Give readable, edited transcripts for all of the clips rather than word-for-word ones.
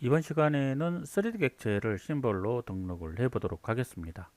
이번 시간에는 3D 객체를 심벌로 등록을 해 보도록 하겠습니다.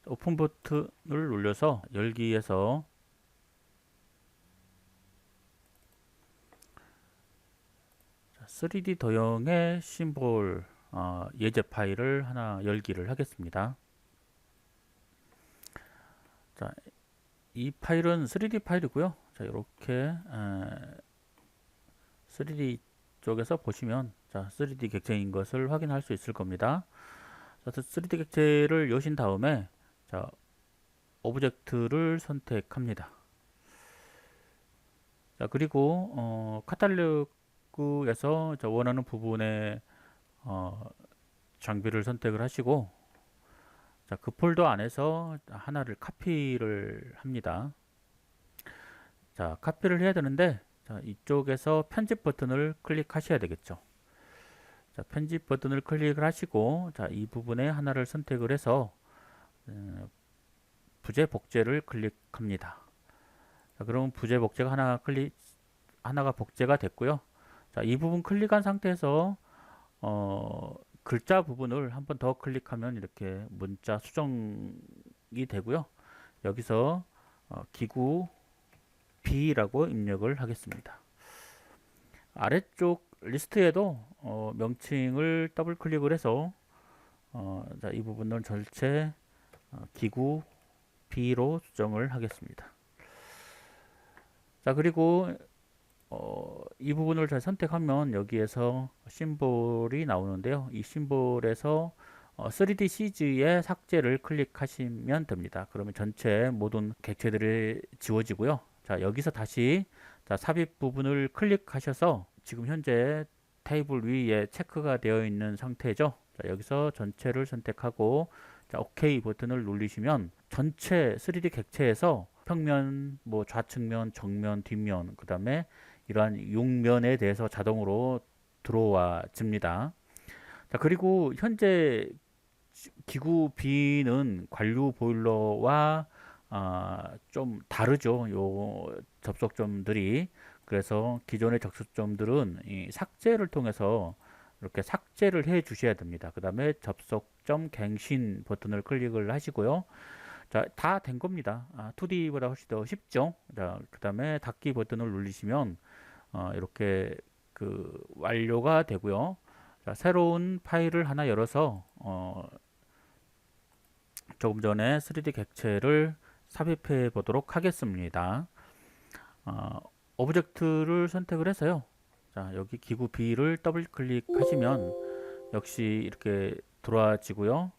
오픈 버튼을 눌러서 열기에서 3D 도형의 심볼 예제 파일을 하나 열기를 하겠습니다. 자, 이 파일은 3D 파일이고요. 자, 이렇게 3D 쪽에서 보시면 3D 객체인 것을 확인할 수 있을 겁니다. 자, 3D 객체를 여신 다음에 오브젝트를 선택합니다. 자, 그리고 카탈로그에서 원하는 부분에 장비를 선택을 하시고, 그 폴더 안에서 하나를 카피를 합니다. 자, 카피를 해야 되는데, 이쪽에서 편집 버튼을 클릭하셔야 되겠죠. 자, 편집 버튼을 클릭을 하시고, 이 부분에 하나를 선택을 해서 부재 복제를 클릭합니다. 자, 그럼 부재 복제가 하나가 복제가 됐고요. 자, 이 부분 클릭한 상태에서 글자 부분을 한번 더 클릭하면 이렇게 문자 수정이 되고요. 여기서 기구 B라고 입력을 하겠습니다. 아래쪽 리스트에도 명칭을 더블 클릭을 해서 이 부분을 전체 기구 B로 수정을 하겠습니다. 자, 그리고 이 부분을 잘 선택하면 여기에서 심볼이 나오는데요. 이 심볼에서 3D CG의 삭제를 클릭하시면 됩니다. 그러면 전체 모든 객체들이 지워지고요. 자, 여기서 다시 삽입 부분을 클릭하셔서 지금 현재 테이블 위에 체크가 되어 있는 상태죠. 자, 여기서 전체를 선택하고 OK 버튼을 누르시면 전체 3D 객체에서 평면, 좌측면, 정면, 뒷면, 그 다음에 이러한 육면에 대해서 자동으로 들어와집니다. 자, 그리고 현재 기구 B는 관류 보일러와 좀 다르죠. 요 접속점들이. 그래서 기존의 접속점들은 이 삭제를 통해서 이렇게 삭제를 해 주셔야 됩니다. 그 다음에 접속점 갱신 버튼을 클릭을 하시고요. 자, 다 된 겁니다. 2D보다 훨씬 더 쉽죠. 자, 그 다음에 닫기 버튼을 누르시면 이렇게 완료가 되고요. 자, 새로운 파일을 하나 열어서 조금 전에 3D 객체를 삽입해 보도록 하겠습니다. 오브젝트를 선택을 해서요. 자, 여기 기구 B를 더블 클릭하시면 역시 이렇게 들어와지고요.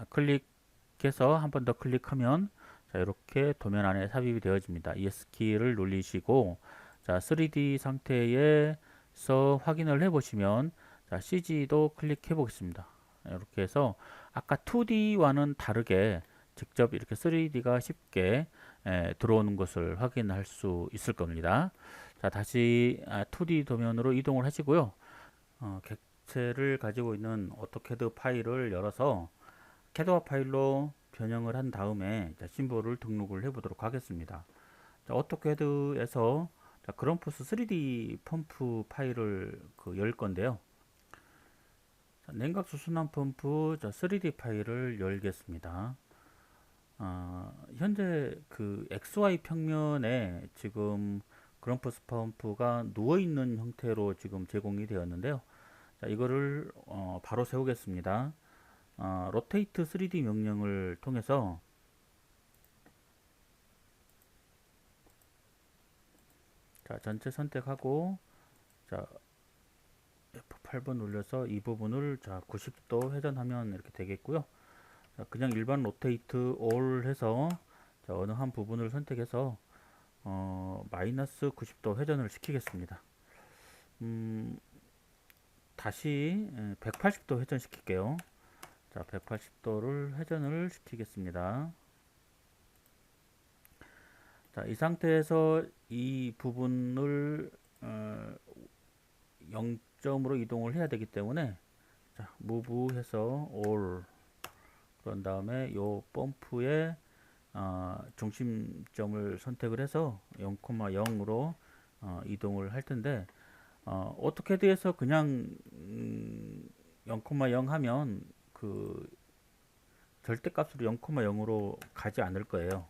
클릭해서 한 번 더 클릭하면 이렇게 도면 안에 삽입이 되어집니다. ES 키를 눌리시고 3D 상태에서 확인을 해 보시면 CG도 클릭해 보겠습니다. 이렇게 해서 아까 2D와는 다르게 직접 이렇게 3D가 쉽게 들어오는 것을 확인할 수 있을 겁니다. 자, 다시 2D 도면으로 이동을 하시고요. 객체를 가지고 있는 오토캐드 파일을 열어서 캐드와 파일로 변형을 한 다음에 심볼을 등록을 해 보도록 하겠습니다. 자, 오토캐드에서 그럼푸스 3D 펌프 파일을 열 건데요. 냉각 수순환 펌프 3D 파일을 열겠습니다. 현재 XY 평면에 지금 그럼푸스 펌프가 누워있는 형태로 지금 제공이 되었는데요. 자, 이거를 바로 세우겠습니다. 로테이트 3D 명령을 통해서 전체 선택하고 F8번 눌려서 이 부분을 90도 회전하면 이렇게 되겠고요. 그냥 일반 로테이트 올 해서 어느 한 부분을 선택해서 마이너스 90도 회전을 시키겠습니다. 다시 180도 회전 시킬게요. 180도를 회전을 시키겠습니다. 이 상태에서 이 부분을 0점으로 이동을 해야 되기 때문에 move 해서 all, 그런 다음에 요 펌프의 중심점을 선택을 해서 0,0으로 이동을 할 텐데, 오토캐드에서 그냥 0,0 하면 그 절대값으로 0,0으로 가지 않을 거예요.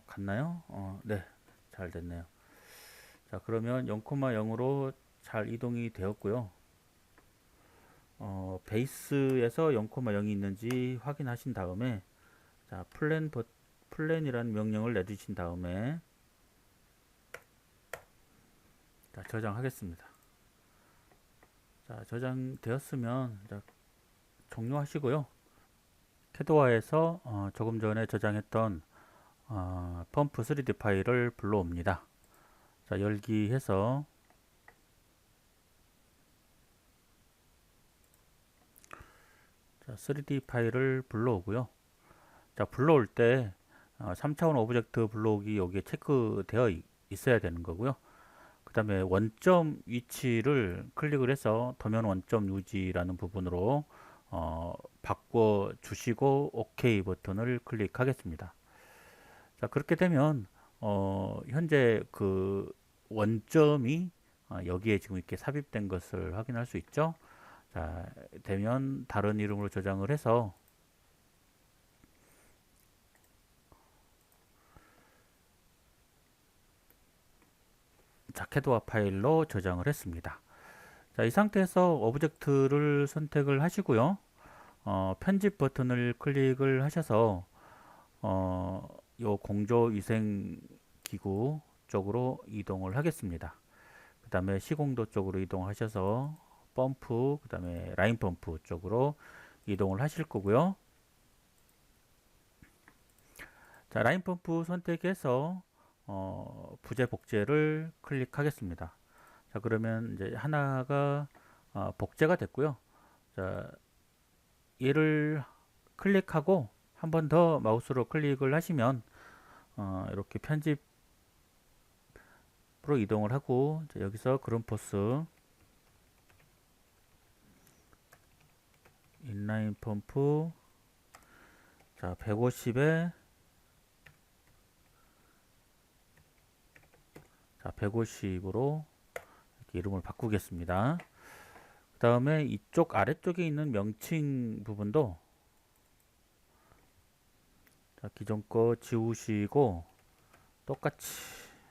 갔나요? 네, 잘 됐네요. 자, 그러면 0,0으로 잘 이동이 되었고요. 베이스에서 0,0이 있는지 확인하신 다음에 자, 플랜이라는 명령을 내주신 다음에 자, 저장하겠습니다. 자, 저장되었으면 자, 종료하시고요. 캐드와에서 조금 전에 저장했던 펌프 3D 파일을 불러옵니다. 자, 열기 해서 자, 3D 파일을 불러오고요. 자, 불러올 때 3차원 오브젝트 불러오기 여기에 체크되어 있어야 되는 거고요. 그 다음에 원점 위치를 클릭을 해서 도면 원점 유지라는 부분으로 바꿔 주시고 OK 버튼을 클릭하겠습니다. 자, 그렇게 되면 현재 그 원점이 여기에 지금 이렇게 삽입된 것을 확인할 수 있죠. 자, 되면 다른 이름으로 저장을 해서 자, 캐드와 파일로 저장을 했습니다. 자, 이 상태에서 오브젝트를 선택을 하시고요. 편집 버튼을 클릭을 하셔서 요 공조위생기구 쪽으로 이동을 하겠습니다. 그 다음에 시공도 쪽으로 이동하셔서 펌프, 그 다음에 라인 펌프 쪽으로 이동을 하실 거고요. 자, 라인 펌프 선택해서 부재 복제를 클릭하겠습니다. 자, 그러면 이제 하나가 복제가 됐고요. 자, 얘를 클릭하고 한 번 더 마우스로 클릭을 하시면 이렇게 편집으로 이동을 하고 자, 여기서 그룬포스 인라인 펌프 자 150에 자 150으로 이렇게 이름을 바꾸겠습니다. 그 다음에 이쪽 아래쪽에 있는 명칭 부분도 자, 기존 거 지우시고 똑같이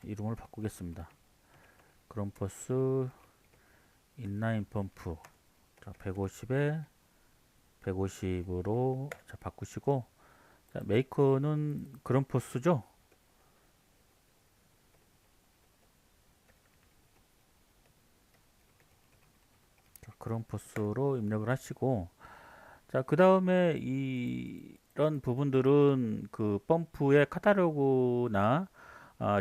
이름을 바꾸겠습니다. 그런포스 인라인 펌프 자, 150에 150으로 자, 바꾸시고 자, 메이커는 그런포스죠. 그런포스로 입력을 하시고 자, 그 다음에 이런 부분들은 그 펌프의 카탈로그나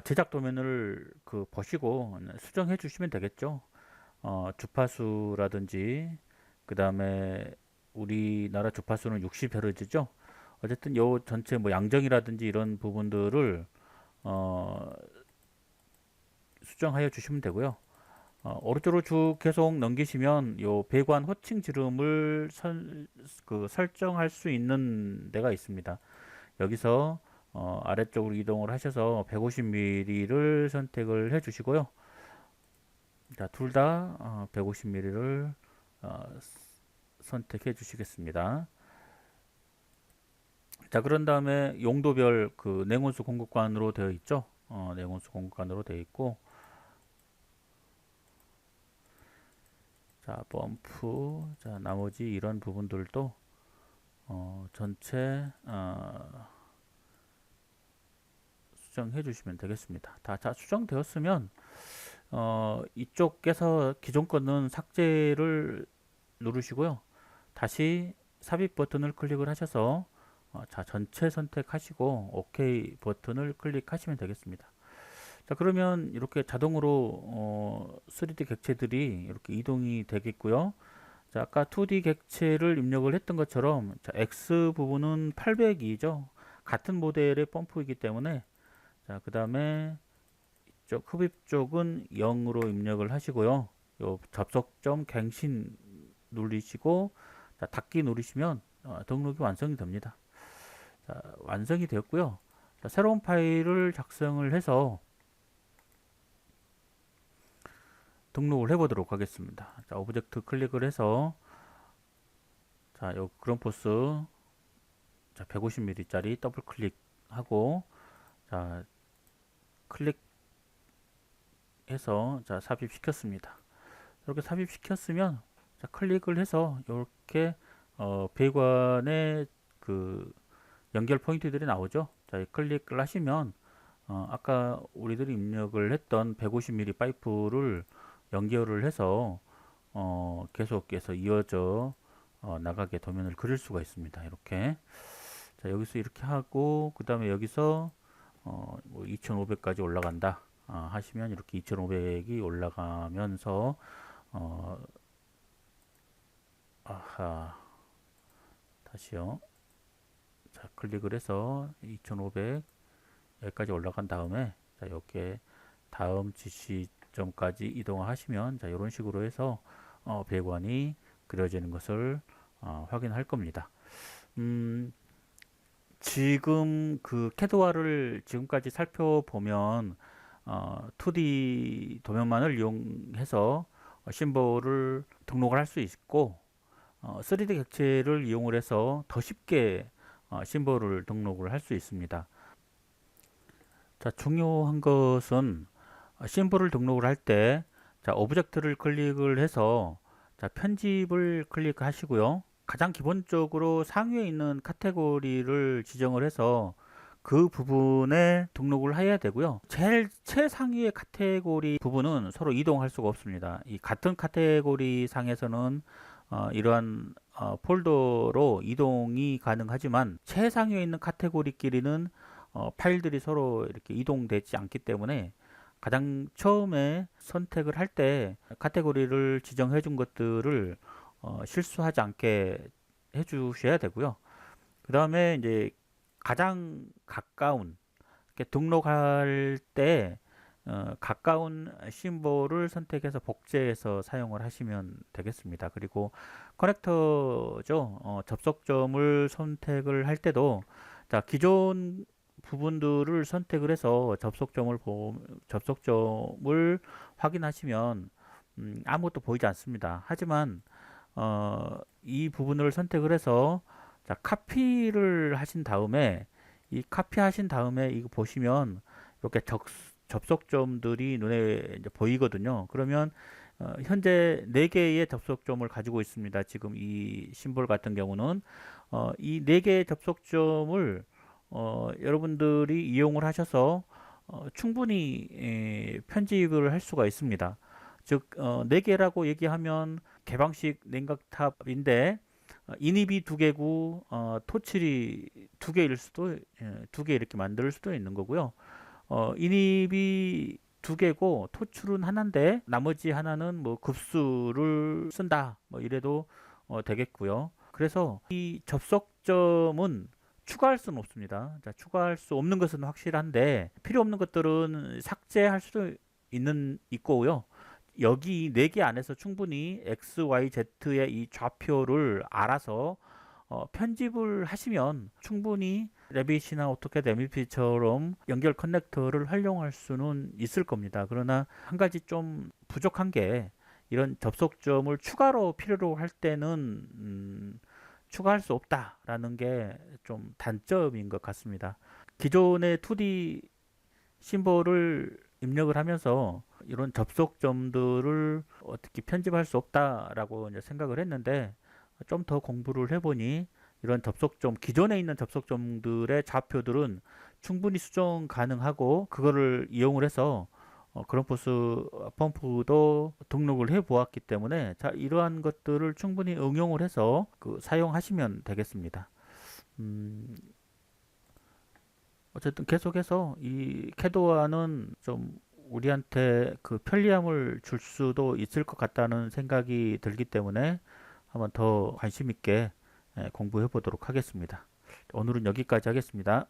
제작 도면을 그 보시고 수정해 주시면 되겠죠. 주파수라든지 그 다음에 우리나라 주파수는 60Hz죠. 어쨌든 요 전체 뭐 양정이라든지 이런 부분들을 어, 수정하여 주시면 되고요. 오른쪽으로 쭉 계속 넘기시면 요 배관 호칭 지름을 설정할 수 있는 데가 있습니다. 여기서 아래쪽으로 이동을 하셔서 150mm를 선택을 해 주시고요. 자, 둘 다 150mm를 선택해 주시겠습니다. 자, 그런 다음에 용도별 그 냉온수 공급관으로 되어 있죠. 냉온수 공급관으로 되어 있고 자, 펌프 자, 나머지 이런 부분들도 전체 수정해 주시면 되겠습니다. 다 수정되었으면 이쪽에서 기존 거는 삭제를 누르시고요. 다시 삽입 버튼을 클릭을 하셔서 자, 전체 선택하시고 OK 버튼을 클릭하시면 되겠습니다. 자, 그러면 이렇게 자동으로 3D 객체들이 이렇게 이동이 되겠고요. 자, 아까 2D 객체를 입력을 했던 것처럼 자, X 부분은 800이죠. 같은 모델의 펌프이기 때문에 자, 그 다음에 이쪽 흡입 쪽은 0으로 입력을 하시고요. 요 접속점 갱신 누르시고 자, 닫기 누르시면 등록이 완성이 됩니다. 자, 완성이 되었고요. 자, 새로운 파일을 작성을 해서 등록을 해 보도록 하겠습니다. 자, 오브젝트 클릭을 해서 자, 요 그런포스 자, 150mm 짜리 더블 클릭하고 자, 클릭해서 자, 삽입시켰습니다. 이렇게 삽입시켰으면 자, 클릭을 해서 이렇게 배관의 그 연결 포인트들이 나오죠. 자, 클릭을 하시면 아까 우리들이 입력을 했던 150mm 파이프를 연결을 해서 계속해서 이어져 나가게 도면을 그릴 수가 있습니다. 이렇게 자, 여기서 이렇게 하고 그 다음에 여기서 뭐 2500까지 올라간다 하시면 이렇게 2500이 올라가면서 아하 다시요. 자, 클릭을 해서 2500 여기까지 올라간 다음에 자, 이렇게 다음 지시점까지 이동하시면 자, 이런 식으로 해서 배관이 그려지는 것을 확인할 겁니다. 지금 그 캐드와를 지금까지 살펴보면 2D 도면만을 이용해서 심볼을 등록을 할 수 있고 3D 객체를 이용을 해서 더 쉽게 심볼을 등록을 할 수 있습니다. 자, 중요한 것은 심볼을 등록을 할 때 자, 오브젝트를 클릭을 해서 자, 편집을 클릭하시고요. 가장 기본적으로 상위에 있는 카테고리를 지정을 해서 그 부분에 등록을 해야 되고요. 제일 최상위의 카테고리 부분은 서로 이동할 수가 없습니다. 이 같은 카테고리 상에서는 이러한 폴더로 이동이 가능하지만 최상위에 있는 카테고리끼리는 파일들이 서로 이렇게 이동되지 않기 때문에 가장 처음에 선택을 할 때 카테고리를 지정해 준 것들을 실수하지 않게 해 주셔야 되고요. 그 다음에 이제 가장 가까운 등록할 때 가까운 심볼을 선택해서 복제해서 사용을 하시면 되겠습니다. 그리고 커넥터죠. 접속점을 선택을 할 때도 자, 기존 부분들을 선택을 해서 접속점을 확인하시면 아무것도 보이지 않습니다. 하지만 이 부분을 선택을 해서 자, 카피를 하신 다음에 이 카피 하신 다음에 이거 보시면 이렇게 접속점들이 눈에 이제 보이거든요. 그러면 현재 4개의 접속점을 가지고 있습니다. 지금 이 심볼 같은 경우는 이 4개의 접속점을 여러분들이 이용을 하셔서 충분히 편집을 할 수가 있습니다. 즉 4개라고 얘기하면 개방식 냉각탑인데 인입이 2개고 토출이 2개일 수도 2개 이렇게 만들 수도 있는 거고요. 인입이 2개고 토출은 하나인데 나머지 하나는 뭐 급수를 쓴다 뭐 이래도 되겠고요. 그래서 이 접속점은 추가할 수는 없습니다. 자, 추가할 수 없는 것은 확실한데 필요 없는 것들은 삭제할 수도 있고요. 여기 4개 안에서 충분히 X, Y, Z의 이 좌표를 알아서 편집을 하시면 충분히 레빗이나 오토캐드 MVP처럼 연결 커넥터를 활용할 수는 있을 겁니다. 그러나 한 가지 좀 부족한 게 이런 접속점을 추가로 필요로 할 때는 추가할 수 없다라는 게 좀 단점인 것 같습니다. 기존의 2D 심볼을 입력을 하면서 이런 접속점들을 어떻게 편집할 수 없다라고 이제 생각을 했는데 좀 더 공부를 해보니 이런 접속점, 기존에 있는 접속점들의 좌표들은 충분히 수정 가능하고 그거를 이용을 해서 그런포스 펌프도 등록을 해 보았기 때문에 자, 이러한 것들을 충분히 응용을 해서 사용하시면 되겠습니다. 어쨌든 계속해서 이 캐드와는 좀 우리한테 그 편리함을 줄 수도 있을 것 같다는 생각이 들기 때문에 한번 더 관심 있게 공부해 보도록 하겠습니다. 오늘은 여기까지 하겠습니다.